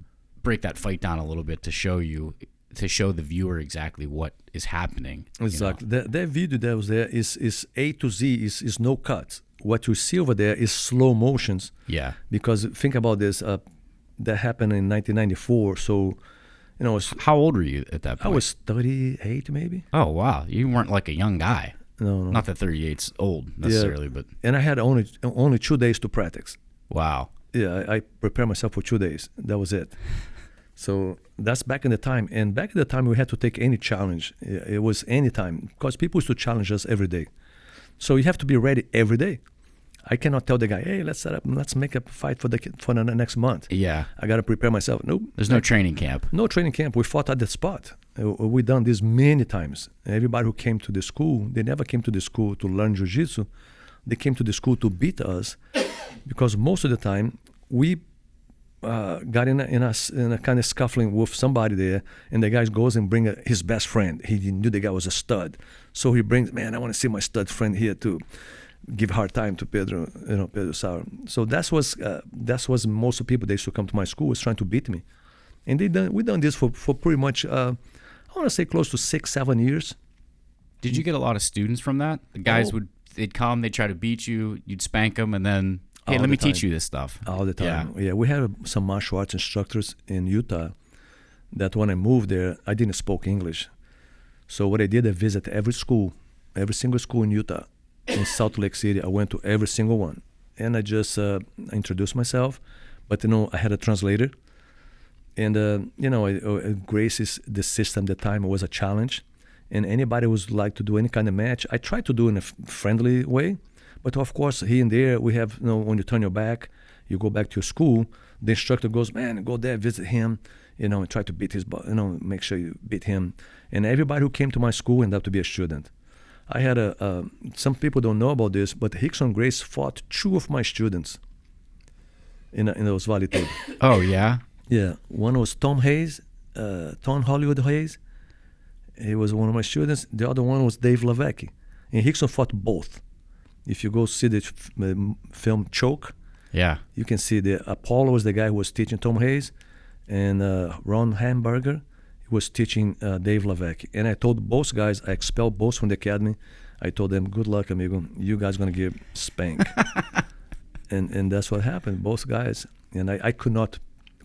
break that fight down a little bit to show the viewer exactly what is happening. Exactly. That video that was there is A to Z, is no cuts. What you see over there is slow motions. Yeah. Because think about this, that happened in 1994. So, How old were you at that point? I was 38 maybe. Oh, wow. You weren't like a young guy. No. Not that 38's old necessarily, but And I had only 2 days to practice. wow. Yeah, I prepared myself for 2 days. That was it. So that's back in the time. And back in the time, we had to take any challenge. It was any time because people used to challenge us every day. So you have to be ready every day. I cannot tell the guy, hey, let's set up, let's make a fight for the next month. Yeah. I got to prepare myself. Nope. There's no training camp. No training camp. We fought at the spot. We done this many times. Everybody who came to the school, they never came to the school to learn jiu-jitsu. They came to the school to beat us because most of the time we got in a kind of scuffling with somebody there, and the guy goes and bring his best friend. He knew the guy was a stud, so he brings, man, I want to see my stud friend here to give hard time to Pedro, Pedro Sauer. So that was most of the people that used to come to my school was trying to beat me, and we done this for pretty much I want to say close to 6-7 years. Did you get a lot of students from that? The guys they'd come, they'd try to beat you, you'd spank them, and then hey, let me teach you this stuff. All the time. Yeah, we had some martial arts instructors in Utah that when I moved there, I didn't speak English. So what I did, I visited every single school in Utah. In Salt Lake City, I went to every single one. And I just introduced myself. But, I had a translator. And, Gracie's, the system at the time was a challenge. And anybody who would like to do any kind of match, I tried to do it in a friendly way. But of course, here and there, we have, when you turn your back, you go back to your school, the instructor goes, man, go there, visit him, and try to beat his, make sure you beat him. And everybody who came to my school ended up to be a student. I had some people don't know about this, but Rickson Gracie fought 2 of my students in those Valley Table. Oh, yeah? Yeah. One was Tom Hollywood Hayes. He was one of my students. The other one was Dave Lavecchi. And Rickson fought both. If you go see the film Choke, yeah, you can see Apollo was the guy who was teaching Tom Hayes, and Ron Hamburger was teaching Dave Lavecchi. And I told both guys, I expelled both from the academy. I told them, good luck, amigo. You guys going to get spanked. and that's what happened, both guys. And I could not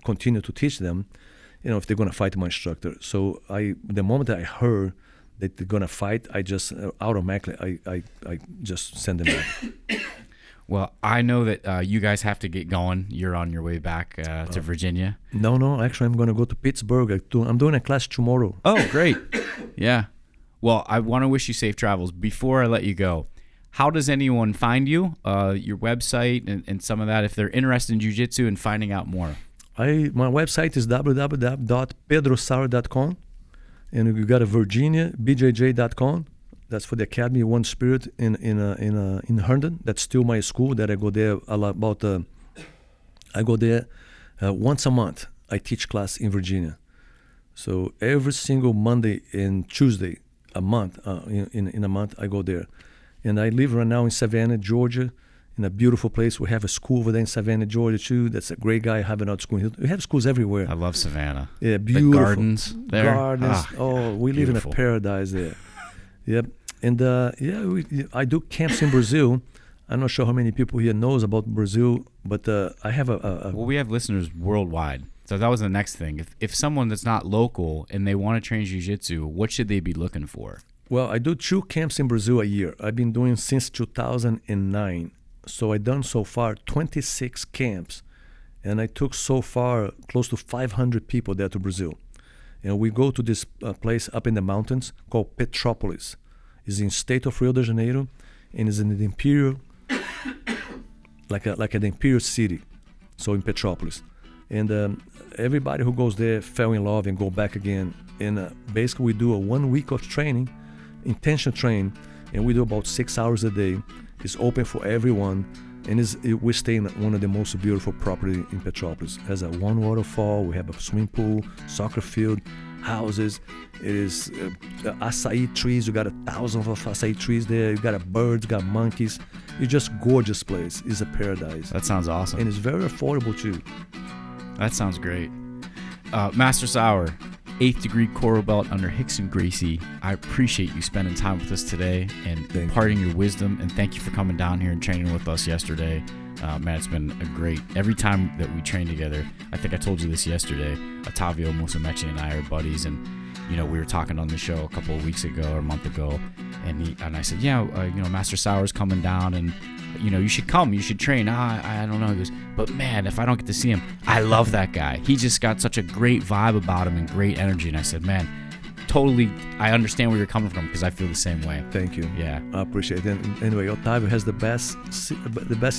continue to teach them, if they're going to fight my instructor. So the moment I heard that they're gonna fight, I just automatically I just send them back. Well, I know that you guys have to get going. You're on your way back to Virginia. No. Actually, I'm gonna go to Pittsburgh. I'm doing a class tomorrow. Oh, great. Yeah. Well, I want to wish you safe travels. Before I let you go, how does anyone find you? Your website and some of that, if they're interested in jiu-jitsu and finding out more. My website is www.pedrosauer.com. And you got a Virginia, bjj.com. That's for the Academy One Spirit in Herndon. That's still my school that I go there a lot. I go there once a month. I teach class in Virginia. So every single Monday and Tuesday a month, in a month, I go there. And I live right now in Savannah, Georgia, in a beautiful place. We have a school over there in Savannah, Georgia, too. That's a great guy having out school. We have schools everywhere. I love Savannah. Yeah, beautiful. The gardens there. We live in a paradise there. Yep. And I do camps in Brazil. I'm not sure how many people here knows about Brazil, but I have Well, we have listeners worldwide. So that was the next thing. If someone that's not local and they want to train jiu-jitsu, what should they be looking for? Well, I do 2 camps in Brazil a year. I've been doing since 2009. So I've done so far 26 camps, and I took so far close to 500 people there to Brazil. And we go to this place up in the mountains called Petrópolis. It's in state of Rio de Janeiro, and it's in the imperial, like an imperial city. So in Petrópolis, and everybody who goes there fell in love and go back again. And basically we do a 1 week of training, intention training, and we do about 6 hours a day. It's open for everyone. And we stay in one of the most beautiful property in Petropolis. It has a one waterfall, we have a swimming pool, soccer field, houses. It is acai trees. You got 1,000 of acai trees there. You got birds, got monkeys. It's just gorgeous place. It's a paradise. That sounds awesome. And it's very affordable too. That sounds great. Master Sauer, 8th degree coral belt under Rickson Gracie. I appreciate you spending time with us today and imparting your wisdom. And thank you for coming down here and training with us yesterday. Man, it's been a great, every time that we train together, I think I told you this yesterday, Otavio Musamechi and I are buddies, and, you know, we were talking on the show a couple of weeks ago or a month ago, and I said, yeah, you know, Master Sauer's coming down, and, you know, you should come, you should train. I don't know. He goes, but man, if I don't get to see him, I love that guy. He just got such a great vibe about him and great energy, and I said, man, totally, I understand where you're coming from because I feel the same way. Thank you. Yeah, I appreciate it. And anyway, Otavio has the best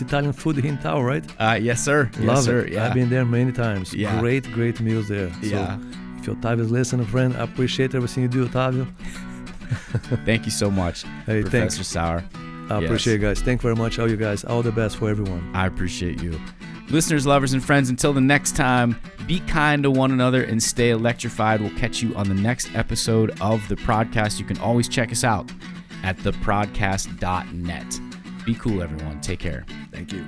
Italian food here in town, right? Yes, sir. Love yes, sir. it. Yeah. I've been there many times. Yeah. Great meals there. Yeah. So if Otavio is listening, friend, I appreciate everything you do, Otavio. Thank you so much, Hey, Professor thanks. Sauer. I appreciate it, guys. Thank you very much, all you guys. All the best for everyone. I appreciate you. Listeners, lovers, and friends, until the next time, be kind to one another and stay electrified. We'll catch you on the next episode of the podcast. You can always check us out at theprodcast.net. Be cool, everyone. Take care. Thank you.